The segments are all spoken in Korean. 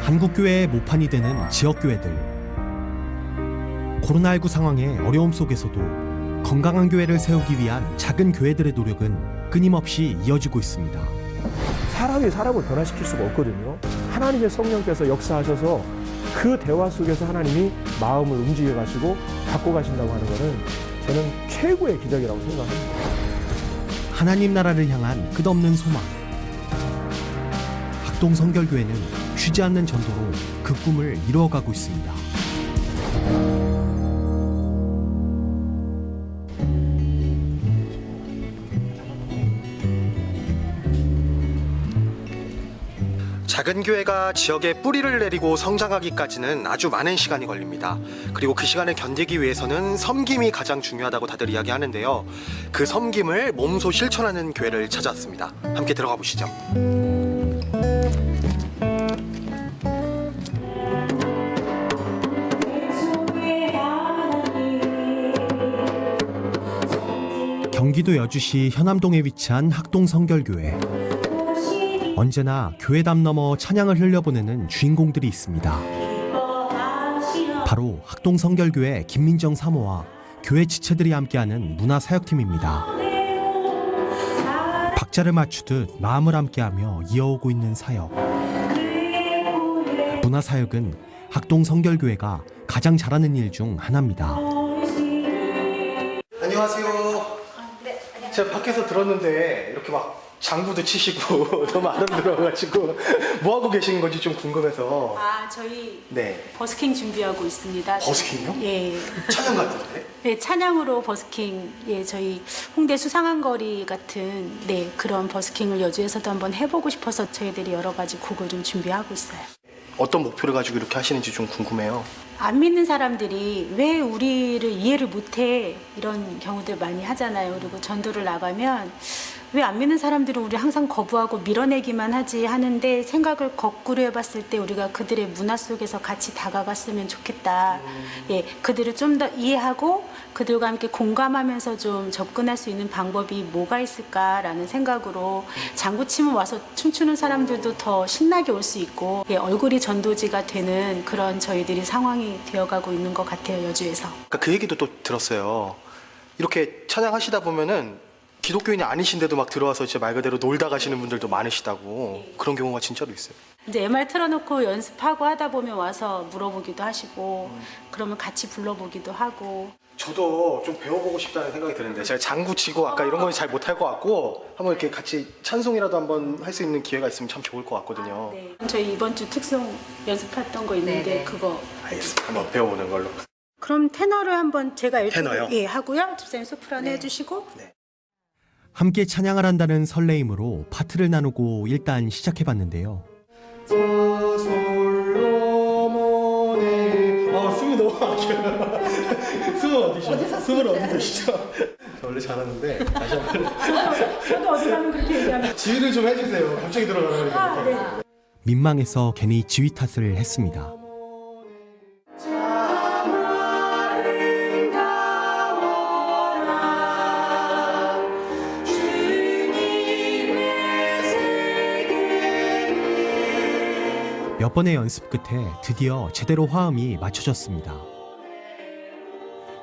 한국교회의 모판이 되는 지역교회들. 코로나19 상황의 어려움 속에서도 건강한 교회를 세우기 위한 작은 교회들의 노력은 끊임없이 이어지고 있습니다. 사람이 사람을 변화시킬 수가 없거든요. 하나님의 성령께서 역사하셔서 그 대화 속에서 하나님이 마음을 움직여가시고 바꿔 가신다고 하는 것은 저는 최고의 기적이라고 생각합니다. 하나님 나라를 향한 끝없는 소망. 학동성결교회는 쉬지 않는 전도로 그 꿈을 이루어가고 있습니다. 작은 교회가 지역에 뿌리를 내리고 성장하기까지는 아주 많은 시간이 걸립니다. 그리고 그 시간을 견디기 위해서는 섬김이 가장 중요하다고 다들 이야기하는데요. 그 섬김을 몸소 실천하는 교회를 찾아왔습니다. 함께 들어가 보시죠. 경기도 여주시 현암동에 위치한 학동성결교회. 언제나 교회 담 너머 찬양을 흘려보내는 주인공들이 있습니다. 바로 학동성결교회 김민정 사모와 교회 지체들이 함께하는 문화사역팀입니다. 박자를 맞추듯 마음을 함께하며 이어오고 있는 사역. 문화사역은 학동성결교회가 가장 잘하는 일 중 하나입니다. 안녕하세요. 네, 제가 밖에서 들었는데 이렇게 막 장구도 치시고 너무 아름다워가지고 뭐 하고 계시는 건지 좀 궁금해서. 저희 네. 버스킹 준비하고 있습니다. 버스킹요? 예. 찬양 같은데? 네, 찬양으로 버스킹. 예, 저희 홍대 수상한 거리 같은 그런 버스킹을 여주에서도 한번 해보고 싶어서 저희들이 여러 가지 곡을 좀 준비하고 있어요. 어떤 목표를 가지고 이렇게 하시는지 좀 궁금해요. 안 믿는 사람들이 왜 우리를 이해를 못해 이런 경우들 많이 하잖아요. 그리고 전도를 나가면 왜 안 믿는 사람들은 우리 항상 거부하고 밀어내기만 하지 하는데 생각을 거꾸로 해봤을 때 우리가 그들의 문화 속에서 같이 다가갔으면 좋겠다. 예, 그들을 좀 더 이해하고 그들과 함께 공감하면서 좀 접근할 수 있는 방법이 뭐가 있을까라는 생각으로 장구치면 와서 춤추는 사람들도 더 신나게 올 수 있고 얼굴이 전도지가 되는 그런 저희들이 상황이 되어가고 있는 것 같아요, 여주에서. 그 얘기도 또 들었어요. 이렇게 찬양하시다 보면은 기독교인이 아니신데도 막 들어와서 진짜 말 그대로 놀다 가시는 분들도 많으시다고. 그런 경우가 진짜로 있어요. 이제 MR 틀어놓고 연습하고 하다 보면 와서 물어보기도 하시고 그러면 같이 불러보기도 하고. 저도 좀 배워보고 싶다는 생각이 드는데 제가 장구 치고 아까 이런 건 잘 못할 것 같고 한번 이렇게 같이 찬송이라도 한번 할 수 있는 기회가 있으면 참 좋을 것 같거든요. 네. 저희 이번 주 특송 연습했던 거 있는데 네네. 그거. 알겠습니다. 한번 배워보는 걸로. 그럼 테너를 한번 제가 테너요? 예, 하고요. 집사님 소프라노 네. 해주시고. 네. 함께 찬양을 한다는 설레임으로 파트를 나누고 일단 시작해봤는데요. 숨이 너무 막혀요. 숨은 어디시죠? 숨은 어디시죠? 저 원래 잘하는데 다시 한번 저도 어디 가면 그렇게 얘기하면. 지휘를 좀 해주세요. 갑자기 들어가면 네. 민망해서 괜히 지휘 탓을 했습니다. 몇 번의 연습 끝에 드디어 제대로 화음이 맞춰졌습니다.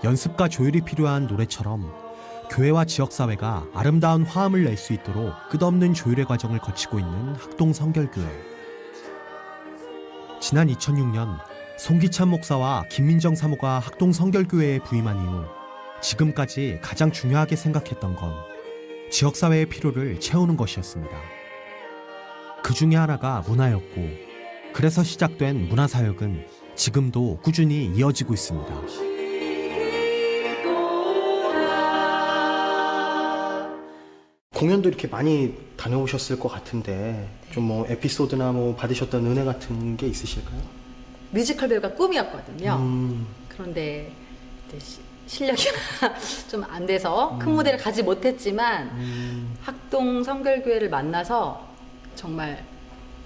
연습과 조율이 필요한 노래처럼 교회와 지역사회가 아름다운 화음을 낼 수 있도록 끝없는 조율의 과정을 거치고 있는 학동성결교회. 지난 2006년 송기찬 목사와 김민정 사모가 학동성결교회에 부임한 이후 지금까지 가장 중요하게 생각했던 건 지역사회의 필요를 채우는 것이었습니다. 그 중에 하나가 문화였고 그래서 시작된 문화사역은 지금도 꾸준히 이어지고 있습니다. 공연도 이렇게 많이 다녀오셨을 것 같은데 좀 뭐 에피소드나 뭐 받으셨던 은혜 같은 게 있으실까요? 뮤지컬 배우가 꿈이었거든요. 그런데 이제 실력이 좀 안 돼서 큰 무대를 가지 못했지만 학동 성결교회를 만나서 정말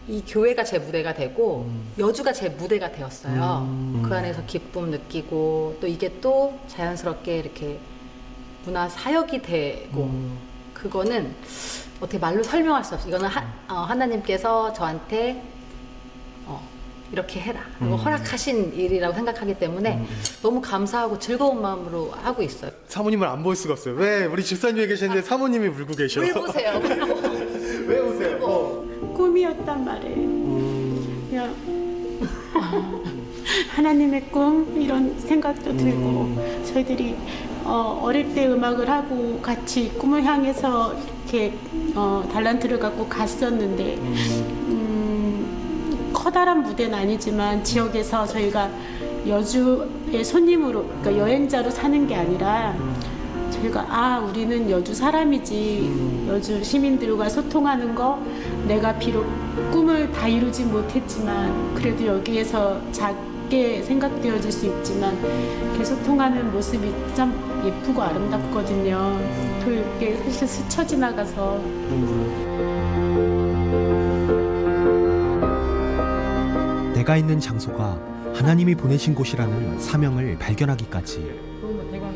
이 교회가 제 무대가 되고 여주가 제 무대가 되었어요. 그 안에서 기쁨 느끼고 또 이게 또 자연스럽게 이렇게 문화 사역이 되고 그거는 어떻게 말로 설명할 수 없어요. 이거는 하나님께서 저한테 이렇게 해라 하고 허락하신 일이라고 생각하기 때문에 너무 감사하고 즐거운 마음으로 하고 있어요. 사모님을 안 볼 수가 없어요. 왜 우리 집사님이 계시는데 사모님이 울고 계셔? 왜 보세요? 왜 우세요? 꿈이었단 말이에요. 그냥 하나님의 꿈 이런 생각도 들고 저희들이 어릴 때 음악을 하고 같이 꿈을 향해서 이렇게 달란트를 갖고 갔었는데 커다란 무대는 아니지만 지역에서 저희가 여주의 손님으로 그러니까 여행자로 사는 게 아니라 저희가 우리는 여주 사람이지 여주 시민들과 소통하는 거 내가 비록 꿈을 다 이루지 못했지만 그래도 여기에서 작게 생각되어질 수 있지만 이렇게 소통하는 모습이 참 예쁘고 아름답거든요. 그게 사실 스쳐 지나가서 내가 있는 장소가 하나님이 보내신 곳이라는 사명을 발견하기까지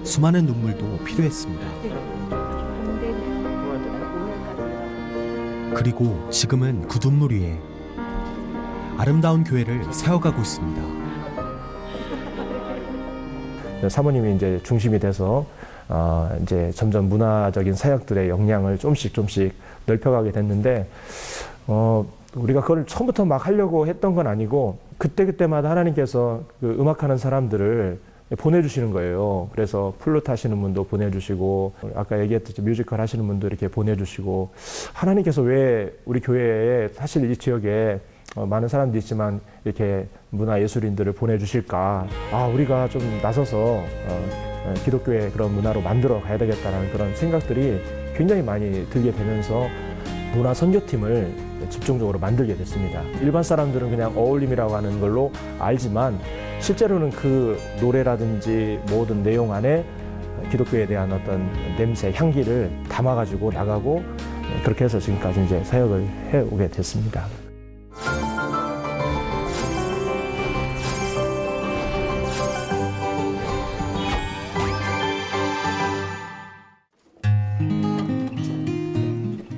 수많은 눈물도 필요했습니다. 그리고 지금은 그 눈물 위에 아름다운 교회를 세워가고 있습니다. 사모님이 이제 중심이 돼서 이제 점점 문화적인 사역들의 역량을 조금씩 넓혀가게 됐는데 우리가 그걸 처음부터 막 하려고 했던 건 아니고 그때마다 하나님께서 그 음악하는 사람들을 보내주시는 거예요. 그래서 플루트 하시는 분도 보내주시고 아까 얘기했듯이 뮤지컬 하시는 분도 이렇게 보내주시고 하나님께서 왜 우리 교회에 사실 이 지역에 많은 사람들이 있지만 이렇게 문화예술인들을 보내주실까. 우리가 좀 나서서 기독교의 그런 문화로 만들어 가야 되겠다는 그런 생각들이 굉장히 많이 들게 되면서 문화 선교팀을 집중적으로 만들게 됐습니다. 일반 사람들은 그냥 어울림이라고 하는 걸로 알지만 실제로는 그 노래라든지 모든 내용 안에 기독교에 대한 어떤 냄새, 향기를 담아가지고 나가고 그렇게 해서 지금까지 이제 사역을 해오게 됐습니다.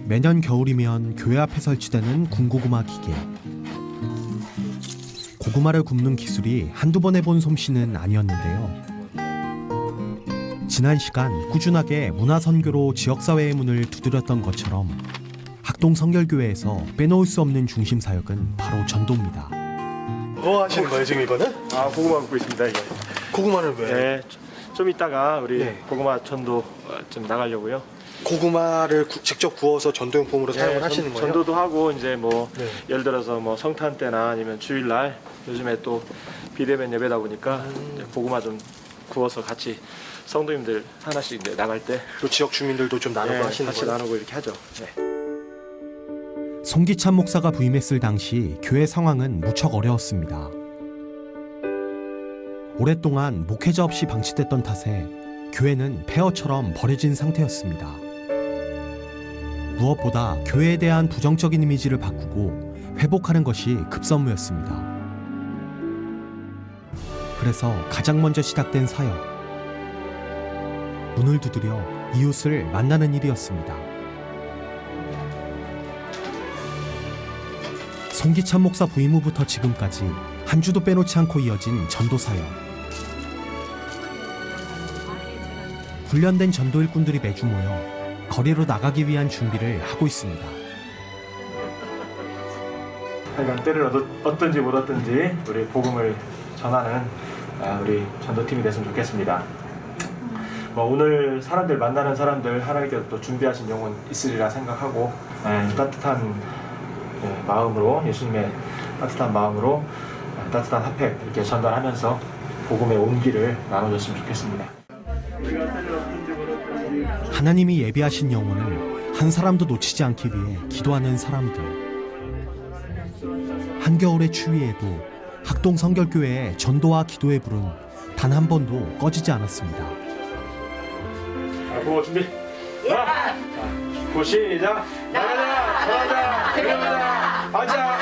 매년 겨울이면 교회 앞에 설치되는 군고구마 기계. 고구마를 굽는 기술이 한두 번 해본 솜씨는 아니었는데요. 지난 시간 꾸준하게 문화선교로 지역사회의 문을 두드렸던 것처럼 학동 성결교회에서 빼놓을 수 없는 중심 사역은 바로 전도입니다. 뭐 하시는 거예요 지금 이거는? 고구마 굽고 있습니다, 이게. 고구마를 왜? 네, 좀 이따가 우리 네. 고구마 전도 좀 나가려고요. 고구마를 직접 구워서 전도용품으로 사용을 하시는 거예요? 전도도 하고 이제 뭐 네. 예를 들어서 뭐 성탄 때나 아니면 주일날 요즘에 또 비대면 예배다 보니까 이제 고구마 좀 구워서 같이 성도님들 하나씩 이제 나갈 때 또 지역 주민들도 좀 나누고 하시는 같이 거예요? 나누고 이렇게 하죠. 네. 송기찬 목사가 부임했을 당시 교회 상황은 무척 어려웠습니다. 오랫동안 목회자 없이 방치됐던 탓에 교회는 폐허처럼 버려진 상태였습니다. 무엇보다 교회에 대한 부정적인 이미지를 바꾸고 회복하는 것이 급선무였습니다. 그래서 가장 먼저 시작된 사역, 문을 두드려 이웃을 만나는 일이었습니다. 송기찬 목사 부임 후부터 지금까지 한 주도 빼놓지 않고 이어진 전도 사역. 훈련된 전도 일꾼들이 매주 모여 거리로 나가기 위한 준비를 하고 있습니다. 하여간 때를 얻든지 못 얻든지 우리 복음을 전하는 우리 전도팀이 됐으면 좋겠습니다. 뭐 오늘 사람들 만나는 사람들 하나님께서 또 준비하신 영혼 있으리라 생각하고 따뜻한 마음으로 예수님의 따뜻한 마음으로 따뜻한 핫팩 이렇게 전달하면서 복음의 온기를 나눠줬으면 좋겠습니다. 하나님이 예비하신 영혼을 한 사람도 놓치지 않기 위해 기도하는 사람들. 한겨울의 추위에도 학동 성결교회의 전도와 기도의 불은 단 한 번도 꺼지지 않았습니다. 구호 준비. 자, 구호 시작. 나가자, 들어가자, 아자.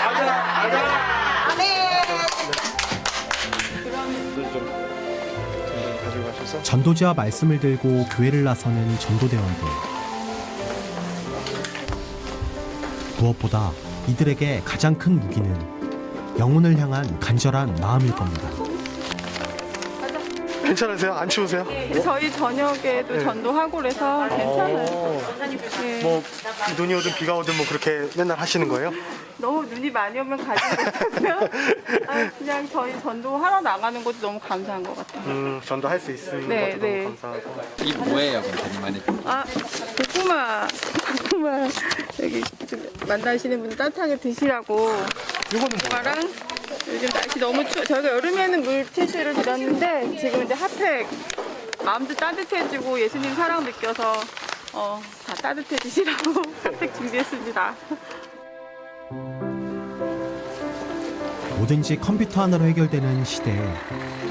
전도지와 말씀을 들고 교회를 나서는 전도대원들. 무엇보다 이들에게 가장 큰 무기는 영혼을 향한 간절한 마음일 겁니다. 괜찮으세요? 안 추우세요? 저희 저녁에도 전도하고 그래서 괜찮아요. 네. 뭐 눈이 오든 비가 오든 뭐 그렇게 맨날 하시는 거예요? 너무 눈이 많이 오면 가지 못하고요. 그냥 저희 전도하러 나가는 것도 너무 감사한 것 같아요. 전도할 수 있는 네, 것도 네. 너무 감사하고. 이게 뭐예요, 그럼 많이? 고구마 여기 만나시는 분 따뜻하게 드시라고. 이거는 고구마랑 요즘 날씨 너무 추워. 저희가 여름에는 물티슈를 드렸는데 지금 이제 핫팩 마음도 따뜻해지고 예수님 사랑 느껴서 다 따뜻해지시라고 핫팩 준비했습니다. 뭐든지 컴퓨터 하나로 해결되는 시대에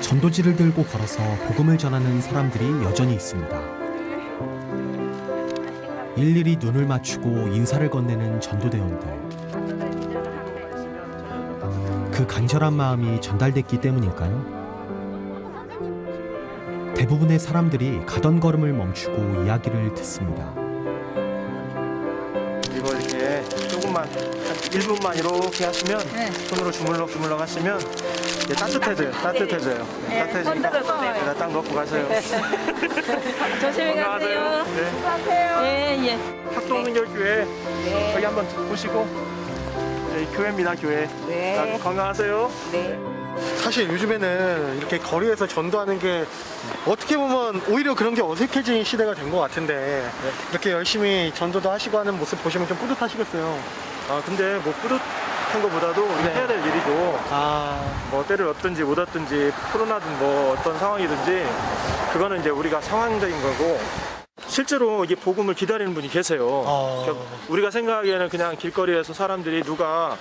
전도지를 들고 걸어서 복음을 전하는 사람들이 여전히 있습니다. 일일이 눈을 맞추고 인사를 건네는 전도대원들. 그 간절한 마음이 전달됐기 때문일까요? 대부분의 사람들이 가던 걸음을 멈추고 이야기를 듣습니다. 이거 이렇게 조금만 한 1분만 이렇게 하시면 손으로 주물럭 하시면 이게 따뜻해져요. 따뜻해지니까 딱 넣고 가세요. 조심히 가세요. 네. 학동선결교회 여기 한번 보시고 네, 교회입니다, 교회. 자, 건강하세요. 사실 요즘에는 이렇게 거리에서 전도하는 게 어떻게 보면 오히려 그런 게 어색해진 시대가 된 것 같은데 이렇게 열심히 전도도 하시고 하는 모습 보시면 좀 뿌듯하시겠어요. 근데 뭐 뿌듯한 것보다도 우리가 해야 될 일이고 뭐 때를 얻든지 못 얻든지 코로나든 뭐 어떤 상황이든지 그거는 이제 우리가 상황적인 거고 실제로 이게 복음을 기다리는 분이 계세요. 그러니까 우리가 생각하기에는 그냥 길거리에서 사람들이 누가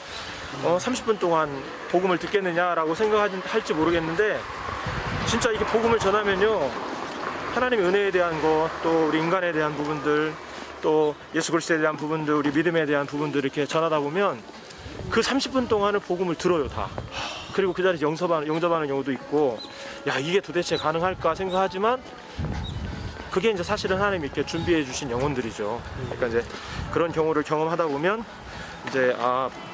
30분 동안 복음을 듣겠느냐라고 생각할지 모르겠는데 진짜 이게 복음을 전하면요 하나님의 은혜에 대한 것, 또 우리 인간에 대한 부분들, 또 예수 그리스도에 대한 부분들, 우리 믿음에 대한 부분들 이렇게 전하다 보면 그 30분 동안을 복음을 들어요 다. 그리고 그 자리에서 영접하는 경우도 있고 야 이게 도대체 가능할까 생각하지만 그게 이제 사실은 하나님이 이렇게 준비해 주신 영혼들이죠. 그러니까 이제 그런 경우를 경험하다 보면 이제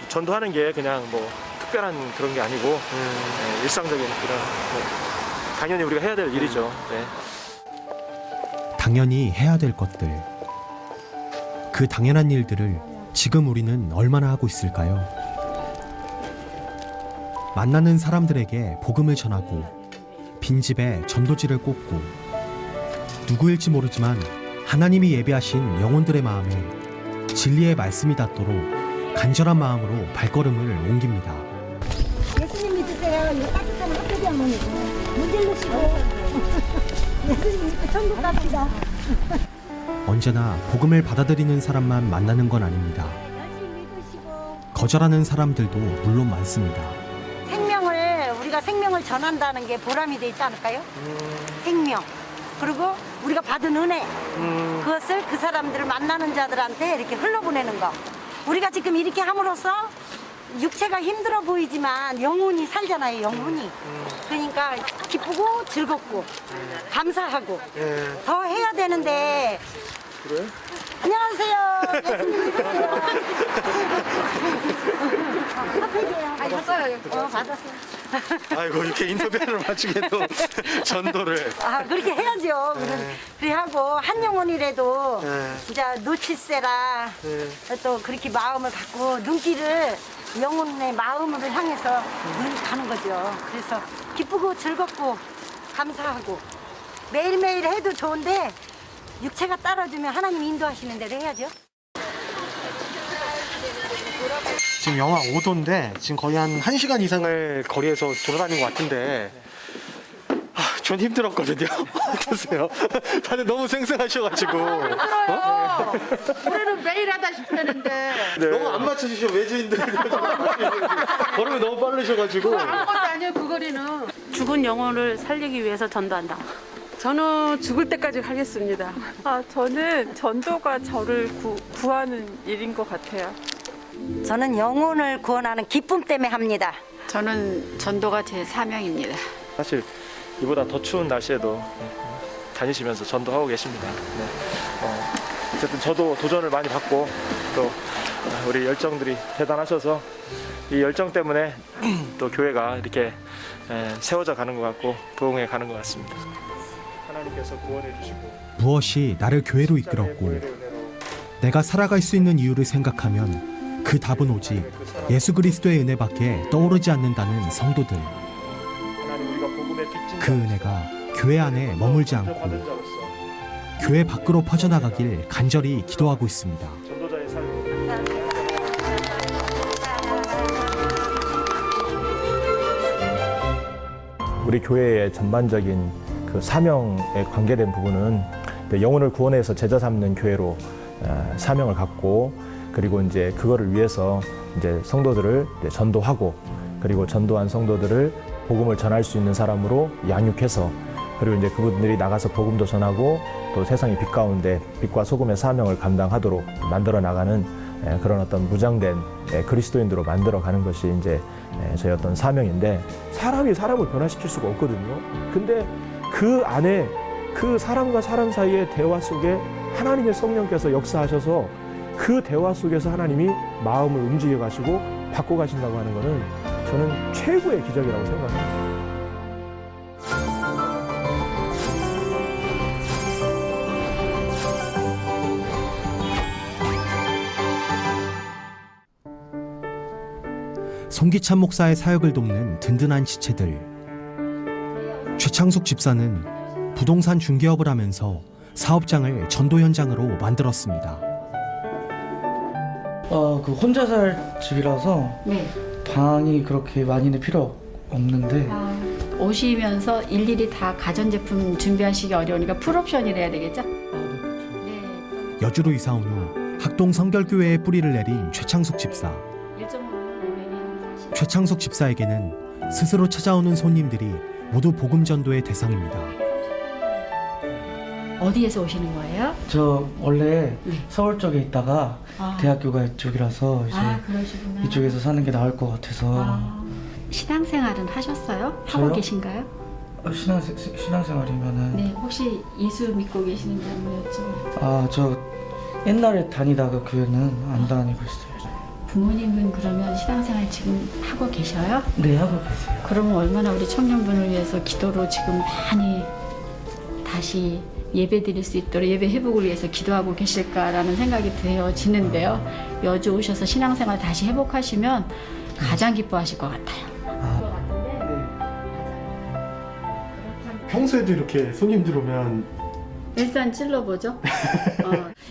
전도하는 게 그냥 뭐 특별한 그런 게 아니고 네, 일상적인 그런 당연히 우리가 해야 될 일이죠. 네. 당연히 해야 될 것들. 그 당연한 일들을 지금 우리는 얼마나 하고 있을까요? 만나는 사람들에게 복음을 전하고 빈집에 전도지를 꽂고 누구일지 모르지만 하나님이 예비하신 영혼들의 마음에 진리의 말씀이 닿도록 간절한 마음으로 발걸음을 옮깁니다. 예수님 믿으세요. 이거 따뜻한 핫팩이 어머니고 문질르시고 예수님 믿고 천국 갑시다. 언제나 복음을 받아들이는 사람만 만나는 건 아닙니다. 열심히 믿으시고 거절하는 사람들도 물론 많습니다. 우리가 생명을 전한다는 게 보람이 되지 않을까요? 생명. 그리고 우리가 받은 은혜 그것을 그 사람들을 만나는 자들한테 이렇게 흘러보내는 거. 우리가 지금 이렇게 함으로써 육체가 힘들어 보이지만 영혼이 살잖아요. 영혼이. 그러니까 기쁘고 즐겁고 감사하고 더 해야 되는데. 그래? 안녕하세요. 예수님 믿으세요. 핫팩이에요. 받았어요. 받았어요. 아이고 이렇게 인터뷰를 마치게도 전도를. 그렇게 해야죠. 그래 하고 한 영혼이라도 네. 진짜 놓칠세라 또 그렇게 마음을 갖고 눈길을 영혼의 마음으로 향해서 눈이 가는 거죠. 그래서 기쁘고 즐겁고 감사하고 매일매일 해도 좋은데 육체가 따라주면 하나님 인도하시는 대로 해야죠. 지금 영하 5도인데 지금 거의 한 1시간 이상을 거리에서 돌아다닌 것 같은데 전 힘들었거든요. 어떠세요? 다들 너무 생생하셔가지고. 힘들어요. 우리는 매일 하다시피 하는데. 너무 안 맞춰주셔 외지인들. 걸음이 너무 빠르셔가지고. 아무것도 아니에요 그 거리는. 죽은 영혼을 살리기 위해서 전도한다. 저는 죽을 때까지 하겠습니다. 저는 전도가 저를 구하는 일인 것 같아요. 저는 영혼을 구원하는 기쁨 때문에 합니다. 저는 전도가 제 사명입니다. 사실 이보다 더 추운 날씨에도 다니시면서 전도하고 계십니다. 네. 어쨌든 저도 도전을 많이 받고 또 우리 열정들이 대단하셔서 이 열정 때문에 또 교회가 이렇게 세워져 가는 것 같고 부흥해 가는 것 같습니다. 하나님께서 구원해 주시고 무엇이 나를 교회로 이끌었고 내가 살아갈 수 있는 이유를 생각하면 그 답은 오직 예수 그리스도의 은혜밖에 떠오르지 않는다는 성도들. 그 은혜가 교회 안에 머물지 않고 교회 밖으로 퍼져나가길 간절히 기도하고 있습니다. 전도자의 삶. 우리 교회의 전반적인 그 사명에 관계된 부분은 영혼을 구원해서 제자 삼는 교회로 사명을 갖고 그리고 이제 그거를 위해서 이제 성도들을 이제 전도하고 그리고 전도한 성도들을 복음을 전할 수 있는 사람으로 양육해서 그리고 이제 그분들이 나가서 복음도 전하고 또 세상의 빛 가운데 빛과 소금의 사명을 감당하도록 만들어 나가는 그런 어떤 무장된 그리스도인들로 만들어 가는 것이 이제 저희 어떤 사명인데 사람이 사람을 변화시킬 수가 없거든요. 근데 그 안에 그 사람과 사람 사이의 대화 속에 하나님의 성령께서 역사하셔서 그 대화 속에서 하나님이 마음을 움직여 가시고 바꿔 가신다고 하는 것은 저는 최고의 기적이라고 생각합니다. 송기찬 목사의 사역을 돕는 든든한 지체들. 최창숙 집사는 부동산 중개업을 하면서 사업장을 전도 현장으로 만들었습니다. 그 혼자 살 집이라서 네. 방이 그렇게 많이는 필요 없는데 오시면서 일일이 다 가전제품 준비하시기 어려우니까 풀옵션이라 해야 되겠죠? 네. 여주로 이사 온 후 학동 성결교회에 뿌리를 내린 최창숙 집사. 1.5명이 최창숙 집사에게는 스스로 찾아오는 손님들이 모두 복음 전도의 대상입니다. 어디에서 오시는 거예요? 저 원래 네. 서울 쪽에 있다가 대학교가 이쪽이라서 이제 그러시구나. 이쪽에서 사는 게 나을 것 같아서 신앙생활은 하셨어요? 저요? 하고 계신가요? 신앙생활이면은 네, 혹시 예수 믿고 계시는지 한번 여쭤봐요. 저 옛날에 다니다가 교회는 안 다니고 있어요. 부모님은 그러면 신앙생활 지금 하고 계셔요? 네, 하고 계세요. 그러면 얼마나 우리 청년분을 위해서 기도로 지금 많이 다시 예배 드릴 수 있도록 예배 회복을 위해서 기도하고 계실까라는 생각이 되어지는데요. 여주 오셔서 신앙생활 다시 회복하시면 가장 기뻐하실 것 같아요. 평소에도 이렇게 손님들 오면 일단 찔러보죠.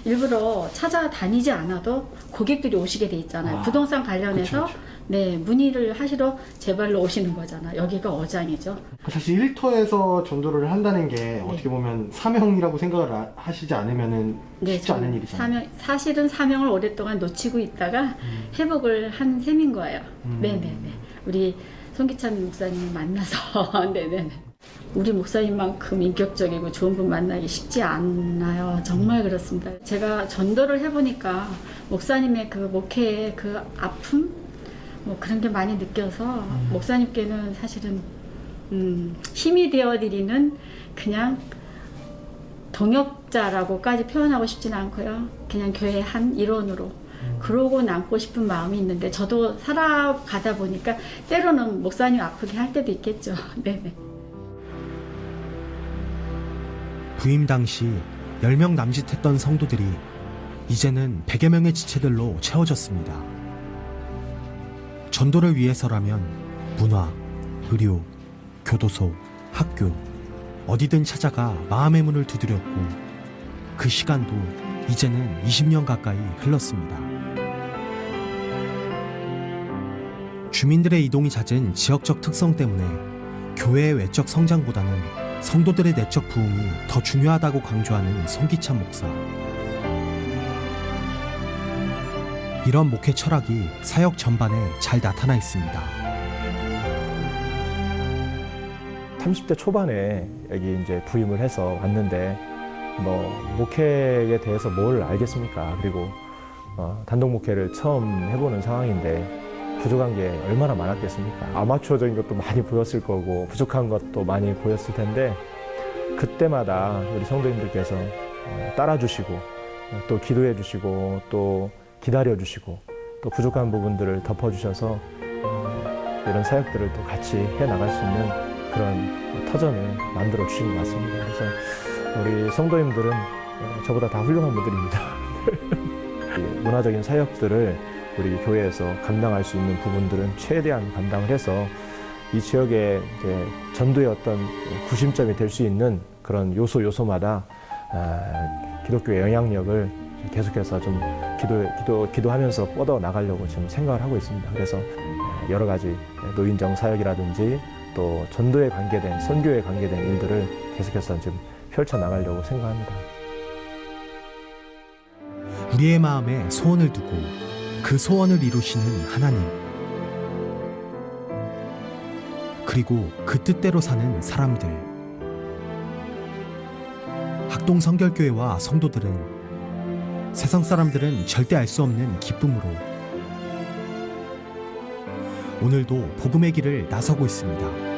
일부러 찾아다니지 않아도 고객들이 오시게 돼 있잖아요. 부동산 관련해서 네, 문의를 하시러 제 발로 오시는 거잖아요. 여기가 어장이죠. 사실 일터에서 전도를 한다는 게 어떻게 보면 사명이라고 생각을 하시지 않으면 쉽지 않은 일이잖아요. 사실은 사명을 오랫동안 놓치고 있다가 회복을 한 셈인 거예요. 네네네. 우리 송기찬 목사님 만나서 네네네. 우리 목사님만큼 인격적이고 좋은 분 만나기 쉽지 않아요. 정말 그렇습니다. 제가 전도를 해보니까 목사님의 그 목회의 그 아픔? 뭐 그런 게 많이 느껴서 목사님께는 사실은 힘이 되어드리는 그냥 동역자라고까지 표현하고 싶지는 않고요. 그냥 교회의 한 일원으로 그러고 남고 싶은 마음이 있는데 저도 살아가다 보니까 때로는 목사님 아프게 할 때도 있겠죠. 네네. 부임 당시 10명 남짓했던 성도들이 이제는 100여 명의 지체들로 채워졌습니다. 전도를 위해서라면 문화, 의료, 교도소, 학교 어디든 찾아가 마음의 문을 두드렸고 그 시간도 이제는 20년 가까이 흘렀습니다. 주민들의 이동이 잦은 지역적 특성 때문에 교회의 외적 성장보다는 성도들의 내적 부흥이 더 중요하다고 강조하는 송기찬 목사. 이런 목회 철학이 사역 전반에 잘 나타나 있습니다. 30대 초반에 여기 이제 부임을 해서 왔는데 목회에 대해서 뭘 알겠습니까? 그리고 단독 목회를 처음 해보는 상황인데 부족한 게 얼마나 많았겠습니까? 아마추어적인 것도 많이 보였을 거고 부족한 것도 많이 보였을 텐데 그때마다 우리 성도님들께서 따라주시고 또 기도해 주시고 또 기다려 주시고 또 부족한 부분들을 덮어 주셔서 이런 사역들을 또 같이 해 나갈 수 있는 그런 터전을 만들어 주신 것 같습니다. 그래서 우리 성도님들은 저보다 다 훌륭한 분들입니다. 문화적인 사역들을 우리 교회에서 감당할 수 있는 부분들은 최대한 감당을 해서 이 지역의 이제 전도의 어떤 구심점이 될 수 있는 그런 요소마다 기독교의 영향력을 계속해서 좀 기도하면서 뻗어 나가려고 지금 생각을 하고 있습니다. 그래서 여러 가지 노인정 사역이라든지 또 전도에 관계된 선교에 관계된 일들을 계속해서 지금 펼쳐 나가려고 생각합니다. 우리의 마음에 소원을 두고 그 소원을 이루시는 하나님, 그리고 그 뜻대로 사는 사람들. 학동 성결교회와 성도들은 세상 사람들은 절대 알 수 없는 기쁨으로 오늘도 복음의 길을 나서고 있습니다.